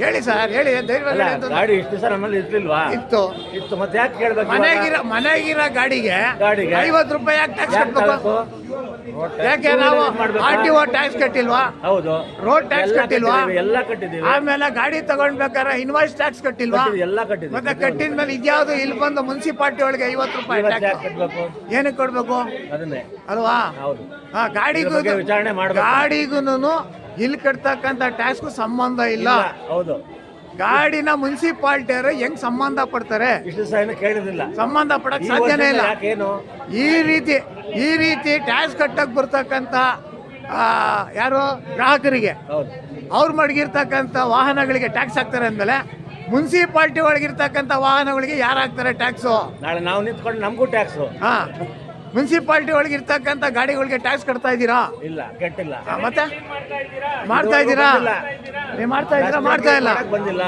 ಹೇಳಿ ಸರ್, ಹೇಳಿ ಧೈರ್ಯವಾಗಿ ಹೇಳಿ ಅಂತ. ಗಾಡಿ ಇಷ್ಟು ದಿವಸ ನಮ್ಮಲ್ಲಿ ಇರ್ಲಿಲ್ವಾ? ಇತ್ತು. ಮತ್ತೆ ಯಾಕೆ ಕೇಳ್ಬೇಕು? ಮನೆಗಿರೋ ಗಾಡಿಗೆ 50 ರೂಪಾಯಿ ಯಾಕೆ ಟ್ಯಾಕ್ಸ್ ಕಟ್ಟಬೇಕು? ಯಾಕೆ ನಾವು RTO ಟ್ಯಾಕ್ಸ್ ಕಟ್ಟಿಲ್ವಾ? ಹೌದು. ರೋಡ್ ಟ್ಯಾಕ್ಸ್ ಕಟ್ಟಿಲ್ವಾ? ಎಲ್ಲ ಕಟ್ಟಿದ್ದೀವಿ. ಆಮೇಲೆ ಗಾಡಿ ತಗೊಂಡ್ಬೇಕಾದ್ರೆ ಇನ್ವಾಯ್ಸ್ ಟ್ಯಾಕ್ಸ್ ಕಟ್ಟಿಲ್ವಾ? ಎಲ್ಲ ಕಟ್ಟಿದ್ದೀವಿ. ಮತ್ತೆ ಕಟ್ಟಿದ ಮೇಲೆ ಇದ್ಯಾವುದು ಇಲ್ಲಿ ಬಂದು ಮುನ್ಸಿಪಾಲ್ಟಿ ಒಳಗೆ 50 ರೂಪಾಯಿ ಟ್ಯಾಕ್ಸ್ ಕಟ್ಟಬೇಕು. ಏನಕ್ಕೆ ಕೊಡ್ಬೇಕು ಅದನ್ನೇ ಅಲ್ವಾ? ಹೌದು. ವಿಚಾರಣೆ ಮಾಡಬೇಕು. ಗಾಡಿಗೂ ಇಲ್ಲಿ ಕಟ್ತಕ್ಕಂಥ ಟ್ಯಾಕ್ಸ್ಗೂ ಸಂಬಂಧ ಇಲ್ಲ. ಹೌದು. ಗಾಡಿನ ಮುನ್ಸಿಪಾಲ್ಟಿಯವರು ಹೆಂಗ್ ಸಂಬಂಧ ಪಡ್ತಾರೆ? ಇಷ್ಟು ಸಹ ಕೇಳಿದಿಲ್ಲ. ಸಂಬಂಧ ಪಡಕ್ ಸಾಧ್ಯನೇ ಇಲ್ಲ. ಯಾಕೇನು ಈ ರೀತಿ ಟ್ಯಾಕ್ಸ್ ಕಟ್ಟಕ್ ಬರ್ತಕ್ಕಂಥ ಯಾರು ಗ್ರಾಹಕರಿಗೆ ಅವ್ರು ಮಡಗಿರ್ತಕ್ಕಂಥ ವಾಹನಗಳಿಗೆ ಟ್ಯಾಕ್ಸ್ ಹಾಕ್ತಾರೆ ಅಂದ್ಮೇಲೆ ಮುನ್ಸಿಪಾಲ್ಟಿ ಒಳಗಿರ್ತಕ್ಕಂಥ ವಾಹನಗಳಿಗೆ ಯಾರು ಹಾಕ್ತಾರೆ ಟ್ಯಾಕ್ಸು? ನಾಳೆ ನಾವು ನಿಂತ್ಕೊಂಡು ನಮಗೂ ಟ್ಯಾಕ್ಸು. ಮುನ್ಸಿಪಾಲ್ಟಿ ಒಳಗಿರ್ತಕ್ಕಂಥ ಗಾಡಿಗಳಿಗೆ ಟ್ಯಾಕ್ಸ್ ಕಟ್ತಾ ಇದ್ದೀರಾ? ಇಲ್ಲ, ಕೆಟ್ಟಿಲ್ಲ. ಮತ್ತೆ ಮಾಡ್ತಾ ಇದ್ದೀರಾ? ನೀವು ಮಾಡ್ತಾ ಇಲ್ಲ. ಬಂದಿಲ್ಲ.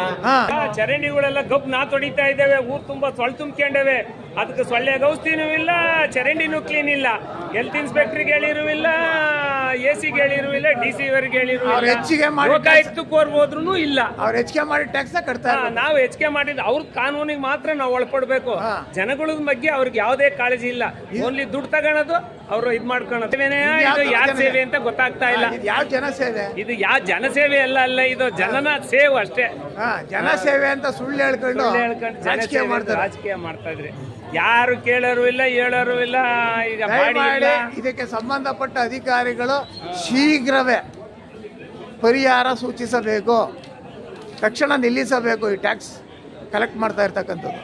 ಚರಂಡಿಗಳೆಲ್ಲ ಗಬ್ ತೊಡಿತಾ ಇದ್ದೇವೆ. ಊರ್ ತುಂಬಾ ಸೊಳ್ಳೆ ತುಂಬ್ಕೊಂಡೇವೆ. ಅದಕ್ಕೆ ಸೊಳ್ಳೆ ಔಷಧಿನೂ ಇಲ್ಲ, ಚರಂಡಿನೂ ಕ್ಲೀನ್ ಇಲ್ಲ. ಹೆಲ್ತ್ ಇನ್ಸ್ಪೆಕ್ಟರ್ಗೆ ಹೇಳಿರುವಿಲ್ಲ, AC ಗೆ ಹೇಳಿರುವಿಲ್ಲ, DC ಅವರಿಗೆ ಹೇಳಿರುವಿಲ್ಲ. ಹೆಚ್ಚಿಗೆ ಮಾಡಿ ಲೋಕಾಯುಕ್ತಕ್ಕೆ ಹೋದ್ರೂ ಇಲ್ಲ. ಅವ್ರು ಹೆಚ್ಚಿಗೆ ಮಾಡಿ ಟ್ಯಾಕ್ಸ್ ಕಟ್ತಾ ನಾವು ಹೆಚ್ಚಿಗೆ ಮಾಡಿದ್ದು ಅವ್ರ ಕಾನೂನಿಗೆ ಮಾತ್ರ ನಾವು ಒಳಪಡ್ಬೇಕು. ಜನಗಳ ಬಗ್ಗೆ ಅವ್ರಿಗೆ ಯಾವುದೇ ಕಾಳಜಿ ಇಲ್ಲ. ಓನ್ಲಿ ದುಡ್ಡು ತಗೊಳೋದು, ಅವರು ಇದ್ ಮಾಡ್ಕೊಳೋದು. ಇದು ಯಾರ ಸೇವೆ ಅಂತ ಗೊತ್ತಾಗ್ತಾ ಇಲ್ಲ. ಯಾವ ಜನಸೇವೆ? ಇದು ಯಾವ ಜನಸೇವೆ ಅಲ್ಲ, ಇದು ಜನನ ಸೇವೆ ಅಷ್ಟೇ. ಜನಸೇವೆ ಅಂತ ಸುಳ್ಳು ಹೇಳ್ಕೊಂಡು ರಾಜಕೀಯ ಮಾಡ್ತಾ ಇದ್ರಿ. ಯಾರು ಕೇಳೋರು ಇಲ್ಲ, ಹೇಳೋರು ಇಲ್ಲ. ಈಗ ಇದಕ್ಕೆ ಸಂಬಂಧಪಟ್ಟ ಅಧಿಕಾರಿಗಳು ಶೀಘ್ರವೇ ಪರಿಹಾರ ಸೂಚಿಸಬೇಕು, ತಕ್ಷಣ ನಿಲ್ಲಿಸಬೇಕು ಈ ಟ್ಯಾಕ್ಸ್ ಕಲೆಕ್ಟ್ ಮಾಡ್ತಾ ಇರ್ತಕ್ಕಂಥದ್ದು.